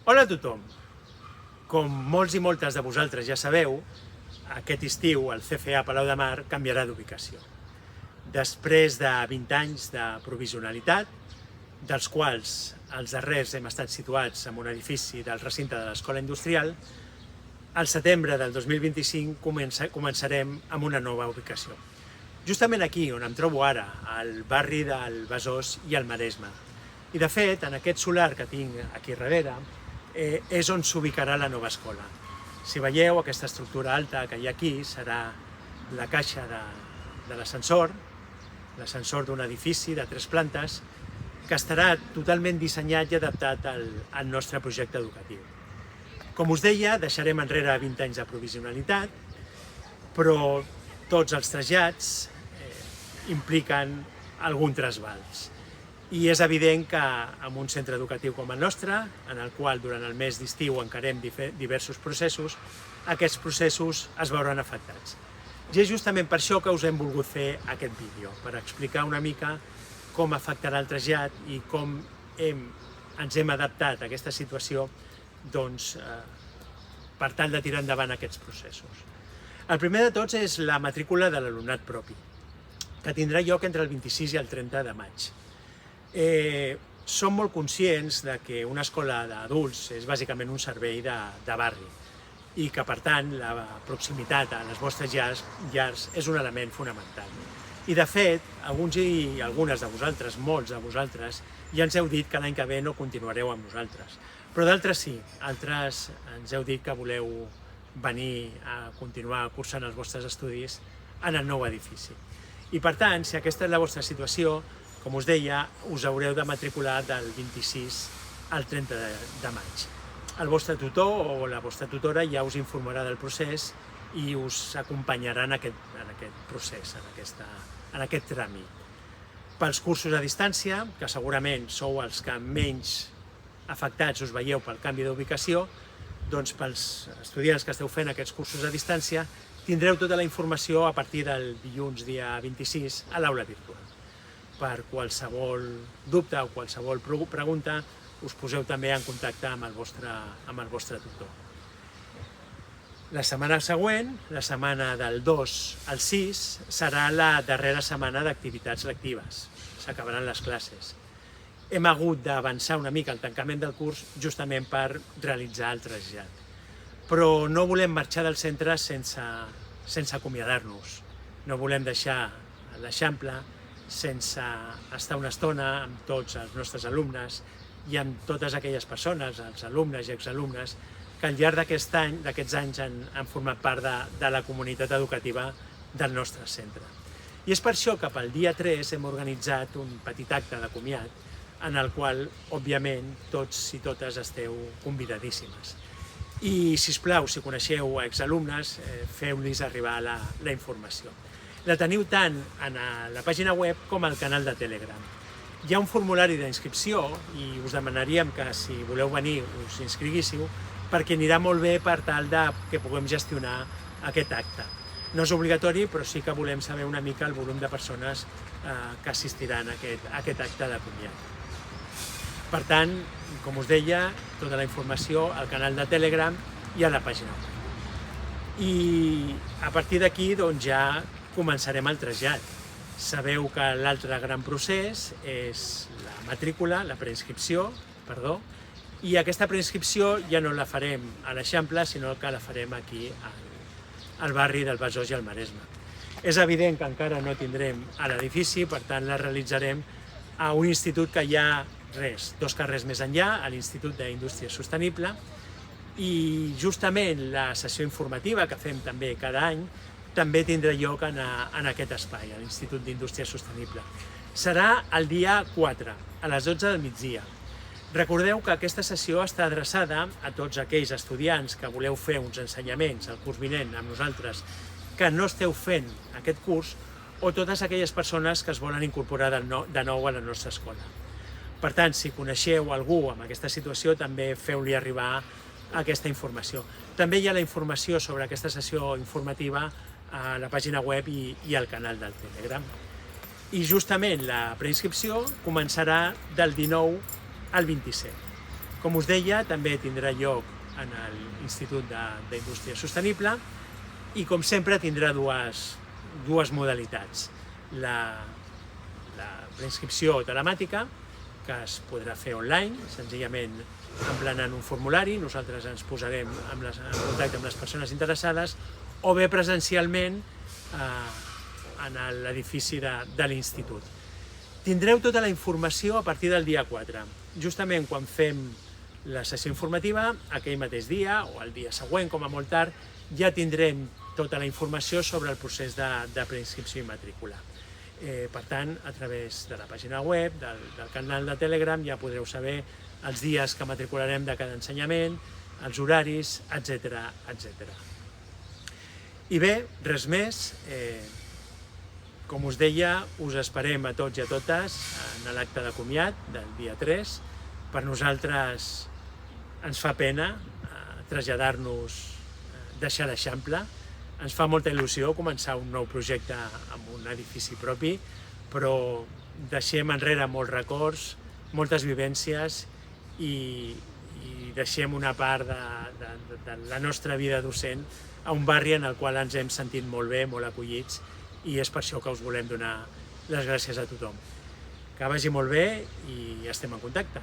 Hola a tothom! Com molts i moltes de vosaltres ja sabeu, aquest estiu el CFA Palau de Mar canviarà d'ubicació. Després de 20 anys de provisionalitat, dels quals els darrers hem estat situats en un edifici del recinte de l'Escola Industrial, al setembre del 2025 començarem amb una nova ubicació. Justament aquí on em trobo ara, al barri del Besòs i el Maresme. I de fet, en aquest solar que tinc aquí darrere, és on s'ubicarà la nova escola. Si veieu, aquesta estructura alta que hi ha aquí serà la caixa de l'ascensor d'un edifici de 3 plantes, que estarà totalment dissenyat i adaptat al nostre projecte educatiu. Com us deia, deixarem enrere 20 anys de provisionalitat, però tots els trasllats impliquen algun trasbals. I és evident que en un centre educatiu com el nostre, en el qual durant el mes d'estiu encarem diversos processos, aquests processos es veuran afectats. I és justament per això que us hem volgut fer aquest vídeo, per explicar una mica com afectarà el trasllat i com ens hem adaptat a aquesta situació per tal de tirar endavant aquests processos. El primer de tots és la matrícula de l'alumnat propi, que tindrà lloc entre el 26 i el 30 de maig. Som molt conscients que una escola d'adults és bàsicament un servei de barri i que, per tant, la proximitat a les vostres llars és un element fonamental. I, de fet, alguns i algunes de vosaltres, molts de vosaltres, ja ens heu dit que l'any que ve no continuareu amb nosaltres. Però d'altres sí, altres ens heu dit que voleu venir a continuar cursant els vostres estudis en el nou edifici. I, per tant, si aquesta és la vostra situació, com us deia, us haureu de matricular del 26 al 30 de maig. El vostre tutor o la vostra tutora ja us informarà del procés i us acompanyarà en aquest procés, en aquest tràmit. Pels cursos a distància, que segurament sou els que menys afectats us veieu pel canvi d'ubicació, doncs pels estudiants que esteu fent aquests cursos a distància, tindreu tota la informació a partir del dilluns dia 26 a l'aula virtual. Per qualsevol dubte o qualsevol pregunta, us poseu també en contacte amb el vostre tutor. La setmana següent, la setmana del 2 al 6, serà la darrera setmana d'activitats lectives. S'acabaran les classes. Hem hagut d'avançar una mica el tancament del curs justament per realitzar el trasllat. Però no volem marxar del centre sense acomiadar-nos. No volem deixar l'Eixample sense estar una estona amb tots els nostres alumnes i amb totes aquelles persones, els alumnes i exalumnes, que al llarg d'aquests anys han format part de la comunitat educativa del nostre centre. I és per això que pel dia 3 hem organitzat un petit acte de comiat en el qual, òbviament, tots i totes esteu convidadíssimes. I, sisplau, si coneixeu exalumnes, feu-los arribar la informació. La teniu tant a la pàgina web com al canal de Telegram. Hi ha un formulari d'inscripció i us demanaríem que, si voleu venir, us inscriguíssiu, perquè anirà molt bé per tal que puguem gestionar aquest acte. No és obligatori, però sí que volem saber una mica el volum de persones que assistiran a aquest acte de comiat. Per tant, com us deia, tota la informació al canal de Telegram i a la pàgina web. I a partir d'aquí ja començarem el trasllat. Sabeu que l'altre gran procés és la matrícula, la preinscripció, i aquesta preinscripció ja no la farem a l'Eixample, sinó que la farem aquí al barri del Besòs i el Maresme. És evident que encara no tindrem a l'edifici, per tant la realitzarem a un institut que hi ha 2 carrers més enllà, a l'Institut d'Indústria Sostenible, i justament la sessió informativa que fem també cada any també tindrà lloc en aquest espai, a l'Institut d'Indústria Sostenible. Serà el dia 4, a les 12 del migdia. Recordeu que aquesta sessió està adreçada a tots aquells estudiants que voleu fer uns ensenyaments el curs vinent amb nosaltres, que no esteu fent aquest curs, o totes aquelles persones que es volen incorporar de nou a la nostra escola. Per tant, si coneixeu algú amb aquesta situació, també feu-li arribar aquesta informació. També hi ha la informació sobre aquesta sessió informativa a la pàgina web i al canal del Telegram. I justament la preinscripció començarà del 19 al 27. Com us deia, també tindrà lloc en l'Institut d'Indústria Sostenible i, com sempre, tindrà dues modalitats. La preinscripció telemàtica, que es podrà fer online, senzillament emplenant un formulari, nosaltres ens posarem en contacte amb les persones interessades, o bé presencialment en l'edifici de l'Institut. Tindreu tota la informació a partir del dia 4. Justament quan fem la sessió informativa, aquell mateix dia o el dia següent, com a molt tard, ja tindrem tota la informació sobre el procés de preinscripció i matrícula. Per tant, a través de la pàgina web, del canal de Telegram, ja podreu saber els dies que matricularem de cada ensenyament, els horaris, etc. I bé, res més. Com us deia, us esperem a tots i a totes en l'acte de comiat del dia 3. Per nosaltres ens fa pena traslladar-nos, deixar l'Eixample. Ens fa molta il·lusió començar un nou projecte amb un edifici propi, però deixem enrere molts records, moltes vivències i deixem una part de la nostra vida docent a un barri en el qual ens hem sentit molt bé, molt acollits, i és per això que us volem donar les gràcies a tothom. Que vagi molt bé i estem en contacte.